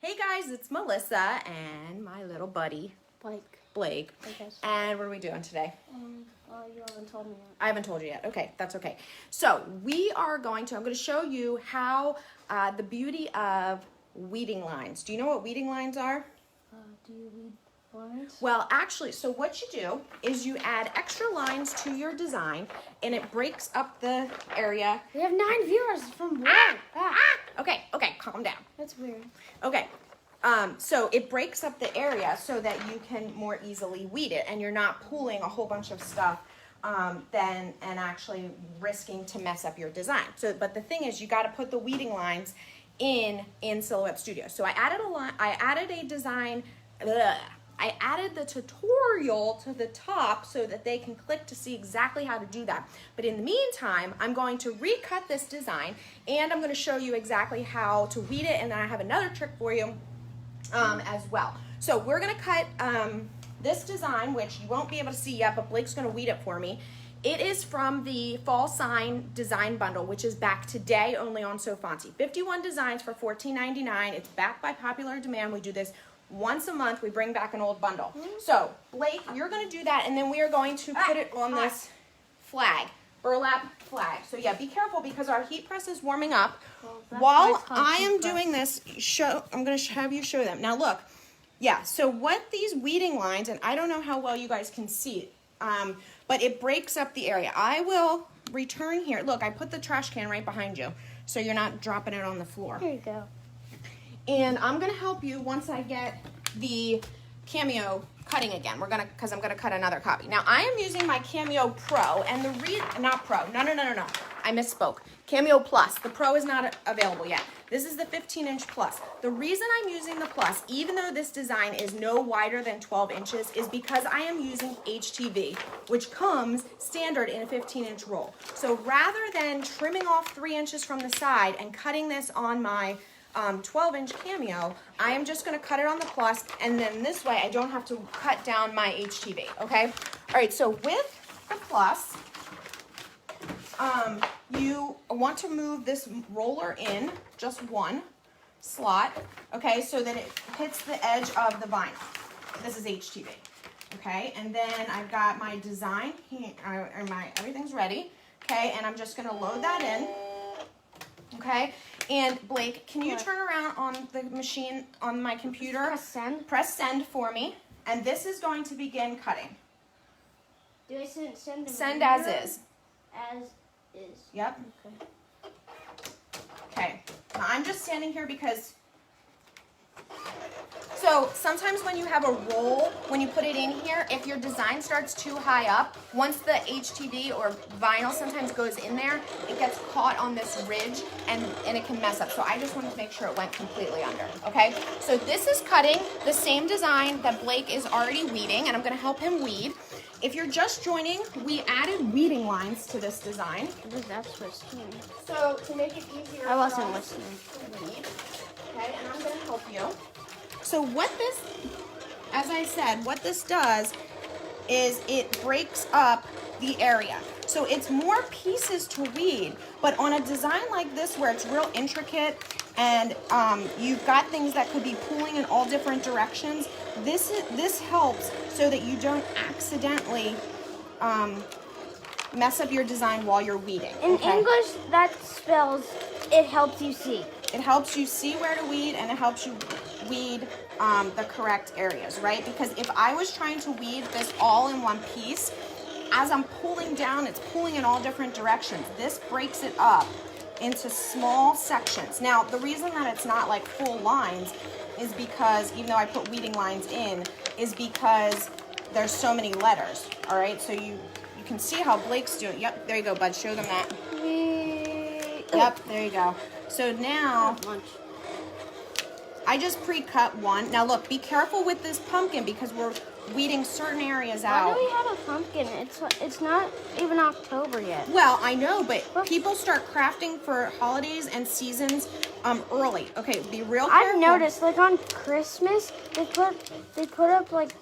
Hey guys, it's Melissa and my little buddy, Blake. And what are we doing today? Well, you haven't told me yet. I haven't told you yet. Okay, that's okay. So we are I'm going to show you how the beauty of weeding lines. Do you know what weeding lines are? Do you weed lines? Well, actually, so what you do is you add extra lines to your design and it breaks up the area. We have 9 viewers from where? Okay, calm down. That's weird. Okay, so it breaks up the area so that you can more easily weed it and you're not pulling a whole bunch of stuff and actually risking to mess up your design. So, but the thing is, you got to put the weeding lines in Silhouette Studio. So I added a design. I added the tutorial to the top so that they can click to see exactly how to do that. But in the meantime, I'm going to recut this design and I'm going to show you exactly how to weed it, and then I have another trick for you as well. So we're going to cut this design, which you won't be able to see yet, but Blake's going to weed it for me. It is from the Fall Sign Design Bundle, which is back today only on SoFonty. 51 designs for $14.99. It's back by popular demand. We do this once a month. We bring back an old bundle. So Blake, you're going to do that, and then we are going to put it on this flag, burlap flag. So yeah, be careful because our heat press is warming up. Well, while I am doing this, I'm going to have you show them. Now look, yeah, so what these weeding lines, and I don't know how well you guys can see it, but it breaks up the area. I will return here. Look, I put the trash can right behind you, so you're not dropping it on the floor. Here you go. And I'm gonna help you once I get the Cameo cutting again. Because I'm gonna cut another copy. Now I am using my Cameo Pro, and not Pro. No. I misspoke. Cameo Plus. The Pro is not available yet. This is the 15-inch Plus. The reason I'm using the Plus, even though this design is no wider than 12 inches, is because I am using HTV, which comes standard in a 15-inch roll. So rather than trimming off 3 inches from the side and cutting this on my 12-inch Cameo, I am just going to cut it on the Plus, and then this way I don't have to cut down my HTV, okay? All right, so with the Plus, you want to move this roller in just one slot, okay, so that it hits the edge of the vinyl. This is HTV, okay? And then I've got my design here, everything's ready, okay? And I'm just going to load that in, okay? And Blake, can you turn around on the machine on my computer? Press send. Press send for me. And this is going to begin cutting. Do I send Send as is. As is. Yep. Okay. Okay. Now I'm just standing here because, so sometimes when you have a roll, when you put it in here, if your design starts too high up, once the HTV or vinyl sometimes goes in there, it gets caught on this ridge and it can mess up. So I just wanted to make sure it went completely under, okay? So this is cutting the same design that Blake is already weeding, and I'm gonna help him weed. If you're just joining, we added weeding lines to this design. What is that supposed to mean? So to make it easier I wasn't for us listening. to weed, okay, and I'm gonna help you. So what this, as I said, what this does is it breaks up the area. So it's more pieces to weed, but on a design like this where it's real intricate and you've got things that could be pulling in all different directions, this helps so that you don't accidentally mess up your design while you're weeding. In okay? English, that spells it helps you see. It helps you see where to weed, and it helps you weed the correct areas, right? Because if I was trying to weed this all in one piece, as I'm pulling down, it's pulling in all different directions. This breaks it up into small sections. Now, the reason that it's not like full lines is because, even though I put weeding lines in, is because there's so many letters, all right? So you can see how Blake's doing. Yep, there you go, bud. Show them that. Yep, there you go. So now, I just pre-cut one. Now look, be careful with this pumpkin because we're weeding certain areas out. Why do we have a pumpkin? It's not even October yet. Well, I know, but people start crafting for holidays and seasons early. Okay, be real careful. I've noticed, like on Christmas, they put up like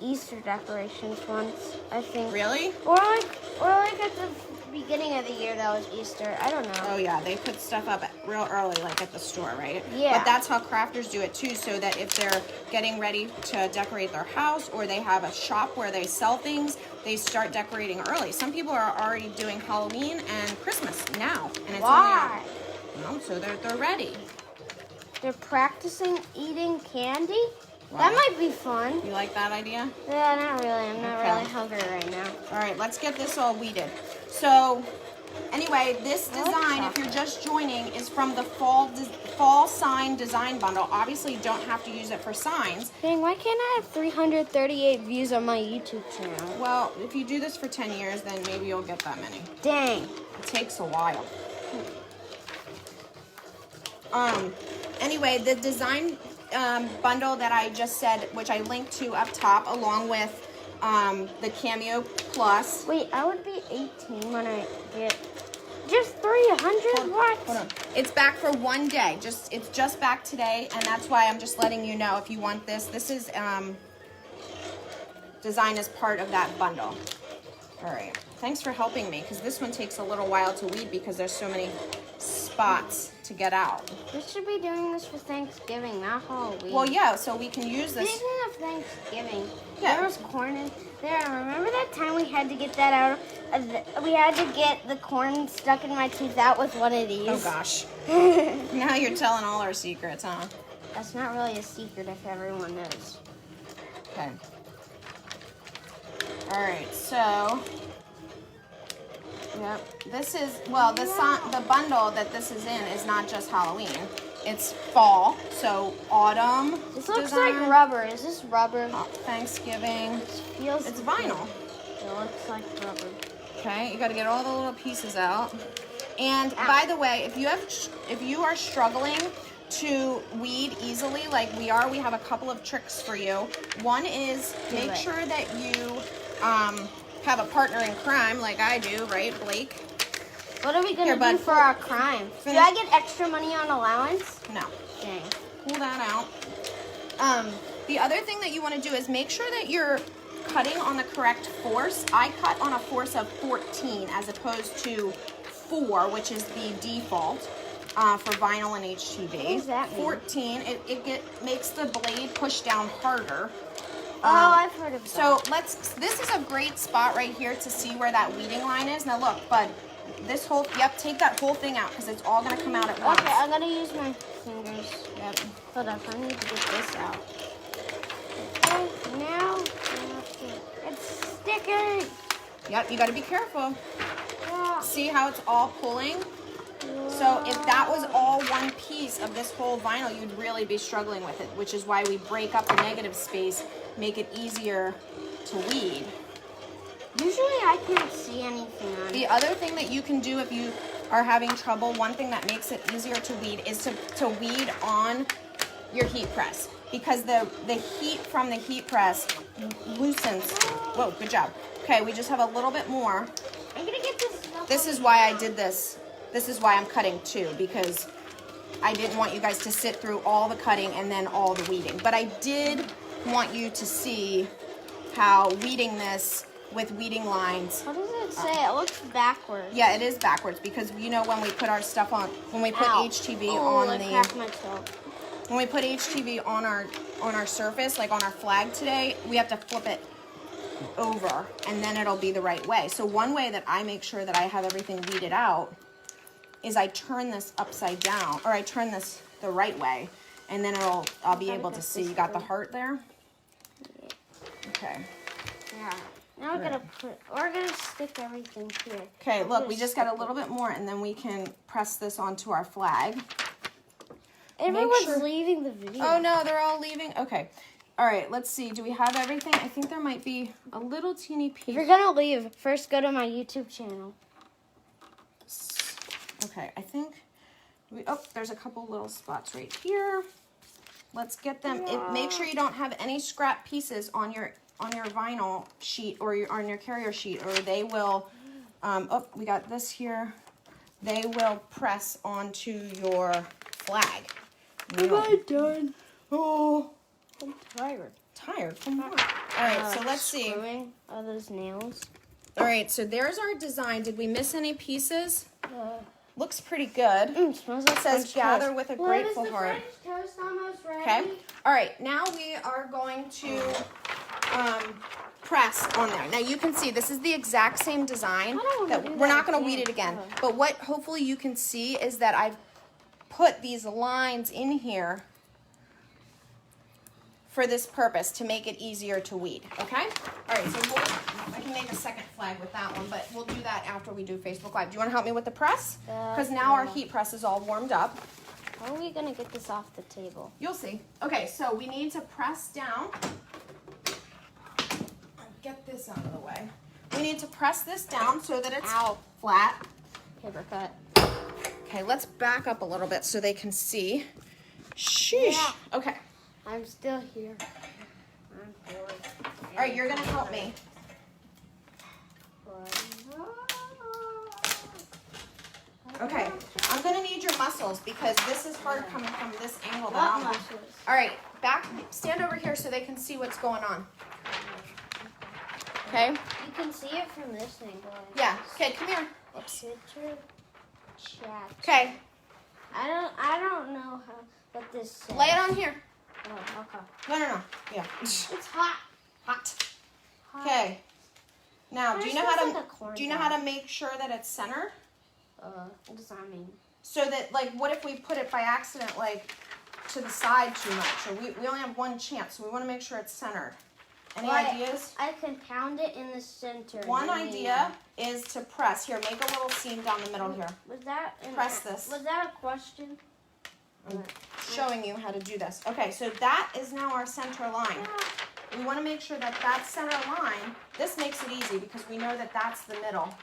Easter decorations once, I think. Really? Or like at the beginning of the year that was Easter. I don't know. Oh yeah, they put stuff up real early, like at the store, right? Yeah. But that's how crafters do it too, so that if they're getting ready to decorate their house or they have a shop where they sell things, they start decorating early. Some people are already doing Halloween and Christmas now, and it's Why? only, so they're ready. They're practicing eating candy? Wow. That might be fun. You like that idea? Yeah, not really. I'm not Okay. really hungry right now. All right, let's get this all weeded. So, anyway, this design, if you're just joining, is from the Fall Sign Design Bundle. Obviously, you don't have to use it for signs. Dang, why can't I have 338 views on my YouTube channel? Well, if you do this for 10 years, then maybe you'll get that many. Dang. It takes a while. Anyway, the design bundle that I just said, which I linked to up top, along with the Cameo Plus. Wait, I would be 18 when I get just 300 watts. Hold on. It's back for 1 day. It's just back today, and that's why I'm just letting you know if you want this. This is design as part of that bundle. All right. Thanks for helping me, because this one takes a little while to weed because there's so many spots to get out. We should be doing this for Thanksgiving, not Halloween. Well, yeah, so we can use this. Speaking of Thanksgiving, Yeah. there was corn in there. Remember that time we had to get that out? We had to get the corn stuck in my teeth out with one of these. Oh, gosh. Now you're telling all our secrets, huh? That's not really a secret if everyone knows. Okay. All right, so... Yep. This is, well, the bundle that this is in is not just Halloween. It's fall, so autumn. This looks design. like rubber. Is this rubber? Thanksgiving. Feels. It's vinyl. It looks like rubber. Okay, you got to get all the little pieces out. And by the way, if you are struggling to weed easily like we are, we have a couple of tricks for you. One is make sure that you have a partner in crime like I do, right, Blake? What are we going to do for our crime? Do I get extra money on allowance? No. Dang. Pull that out. The other thing that you want to do is make sure that you're cutting on the correct force. I cut on a force of 14 as opposed to 4, which is the default for vinyl and HTV. What does that mean? 14, it makes the blade push down harder. Oh, I've heard of that. So this is a great spot right here to see where that weeding line is. Now look, bud, take that whole thing out because it's all going to come out at once. Okay, I'm going to use my fingers. Yep. Hold up, I need to get this out. Okay, now, it's sticky. Yep, you got to be careful. Yeah. See how it's all pulling? So if that was all one piece of this whole vinyl, you'd really be struggling with it, which is why we break up the negative space, make it easier to weed. Usually I can't see anything on it. The other thing that you can do if you are having trouble, one thing that makes it easier to weed is to weed on your heat press, because the heat from the heat press loosens. Whoa, good job. Okay, we just have a little bit more. I'm going to get this stuff. This is why I did this. This is why I'm cutting too, because I didn't want you guys to sit through all the cutting and then all the weeding. But I did want you to see how weeding this with weeding lines. What does it say? It looks backwards. Yeah, it is backwards because you know when we put our stuff on, when we put HTV on I the, cracked my toe. when we put HTV on our surface, like on our flag today, we have to flip it over and then it'll be the right way. So one way that I make sure that I have everything weeded out is I turn this upside down, or I turn this the right way, and then I'll be able to see. You got the heart there? Yeah. Okay. Yeah. Now we're gonna stick everything here. Okay, look, we just got a little bit more, and then we can press this onto our flag. Everyone's leaving the video. Oh no, they're all leaving? Okay. All right, let's see. Do we have everything? I think there might be a little teeny piece. If you're gonna leave, first go to my YouTube channel. Okay, I think there's a couple little spots right here. Let's get them. Make sure you don't have any scrap pieces on your vinyl sheet or on your carrier sheet, or they will. We got this here. They will press onto your flag. Am I done? Oh, I'm tired. tired from what? All right, so let's see. Screwing all those nails. All right, so there's our design. Did we miss any pieces? Looks pretty good. Smells like It says French gather toast. with a Well, grateful is the heart. French toast almost ready? Okay. All right, now we are going to press on there. Now you can see this is the exact same design. We're not going to weed it again. But what hopefully you can see is that I've put these lines in here for this purpose to make it easier to weed. Okay. All right. So I can make a second flag with that one, but we'll do that after we do Facebook Live. Do you want to help me with the press? Because now our heat press is all warmed up. How are we gonna get this off the table? You'll see. Okay, so we need to press down. Get this out of the way. We need to press this down so that it's flat. Paper cut. Okay, let's back up a little bit so they can see. Sheesh. Yeah. Okay. I'm still here. I'm bored. All right, you're gonna help me. Okay, I'm gonna need your muscles because this is hard coming from this angle. That I'm. All right, stand over here so they can see what's going on. Okay. You can see it from this angle. Yeah. Okay, come here. Whoops. Picture chat. Okay. I don't know what this says. Lay it on here. Oh, okay. No. Yeah. It's hot. Hot. Okay. Now, do you know how Like to make sure that it's centered? What does that mean? So that, like, what if we put it by accident, like, to the side too much? Or we only have one chance, so we want to make sure it's centered. Any ideas? I can pound it in the center. One idea is to press. Here, make a little seam down the middle here. Was that Press this. Was that a question? I'm showing you how to do this. Okay, so that is now our center line. We want to make sure that that center line, this makes it easy because we know that that's the middle.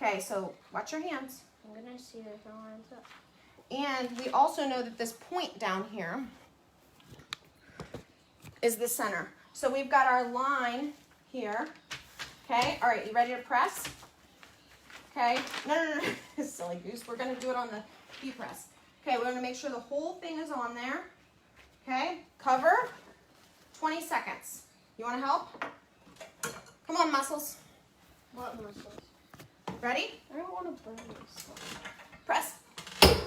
Okay, so watch your hands. I'm going to see if it lines up. And we also know that this point down here is the center. So we've got our line here. Okay, all right, you ready to press? Okay, no, silly goose. We're going to do it on the heat press. Okay, we're going to make sure the whole thing is on there. Okay, cover, 20 seconds. You want to help? Come on, muscles. What muscles? Ready? I don't want to burn this. Press.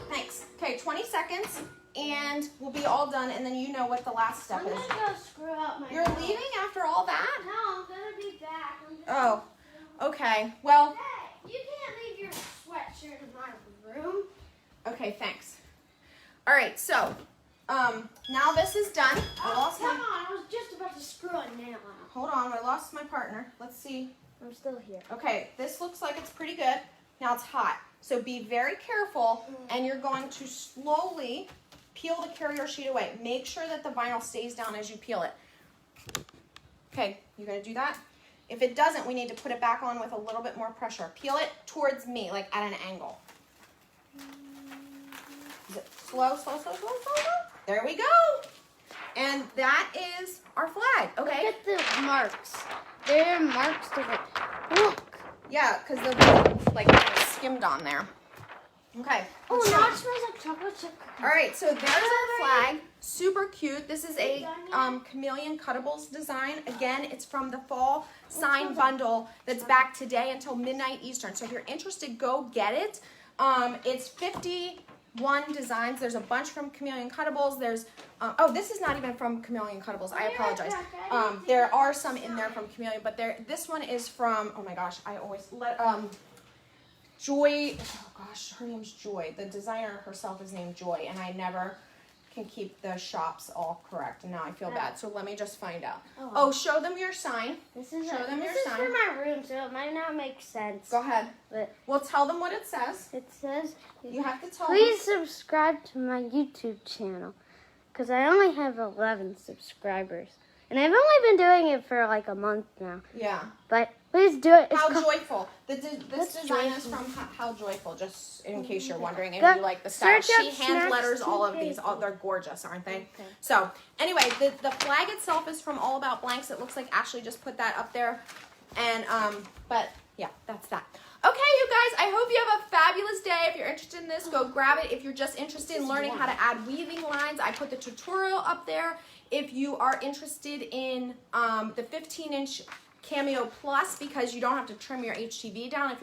Thanks. Okay, 20 seconds, and we'll be all done, and then you know what the last step I'm is. going to go screw out my You're leaving after all that? No, I'm going to be back. Oh, okay. Well, Hey, you can't leave your sweatshirt in my room. okay, thanks. All right, so now this is done. Come on, I was just about to screw a nail out. Hold on, I lost my partner. Let's see. I'm still here. Okay, this looks like it's pretty good. Now it's hot, so be very careful, and you're going to slowly peel the carrier sheet away. Make sure that the vinyl stays down as you peel it. Okay, you gonna do that? If it doesn't, we need to put it back on with a little bit more pressure. Peel it towards me, like at an angle. Is it slow? There we go. And that is our flag, okay? Look at the marks. There are marks to it. Look. Yeah, because the like skimmed on there. Okay. Oh, let's now show- it smells like chocolate chip cookies. All right, so there's our flag. Super cute. This is a Chameleon Cuttables design. Again, it's from the Fall Sign bundle that's back today until midnight Eastern. So if you're interested, go get it. It's 51 designs. There's a bunch from Chameleon Cuttables. There's oh, this is not even from Chameleon Cuttables. I apologize. There are some in there from Chameleon, but this one is from, oh my gosh, I always let Joy. Oh gosh, her name's Joy. The designer herself is named Joy, and I never can keep the shops all correct, and now I feel bad. So let me just find out. Oh, show them your sign. This is Show them your this is sign. for my room, so it might not make sense. Go ahead. But Well, tell them what it says. it says, You have to tell please subscribe to my YouTube channel, because I only have 11 subscribers. And I've only been doing it for like a month now. them. Yeah. But please do it. It's How called- Joyful. This What's design is joyful? from How Joyful, just in case you're wondering, and Go you like the style. search up She hand Snacks letters all of 2K. these. They're gorgeous, aren't they? Okay. So, anyway, the flag itself is from All About Blanks. It looks like Ashley just put that up there. And, but, yeah, that's that. Okay, you guys, I hope you have a fabulous day. If you're interested in this, go grab it. If you're just interested in learning how to add weaving lines, I put the tutorial up there. If you are interested in the 15-inch Cameo Plus because you don't have to trim your HTV down. If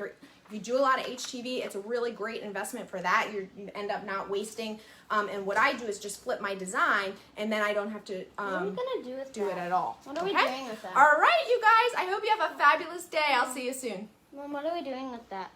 you do a lot of HTV, it's a really great investment for that. You end up not wasting. And what I do is just flip my design, and then I don't have to what are we gonna do with do that? it at all. What are we doing with that? All right, you guys. I hope you have a fabulous day. I'll see you soon. Mom, what are we doing with that?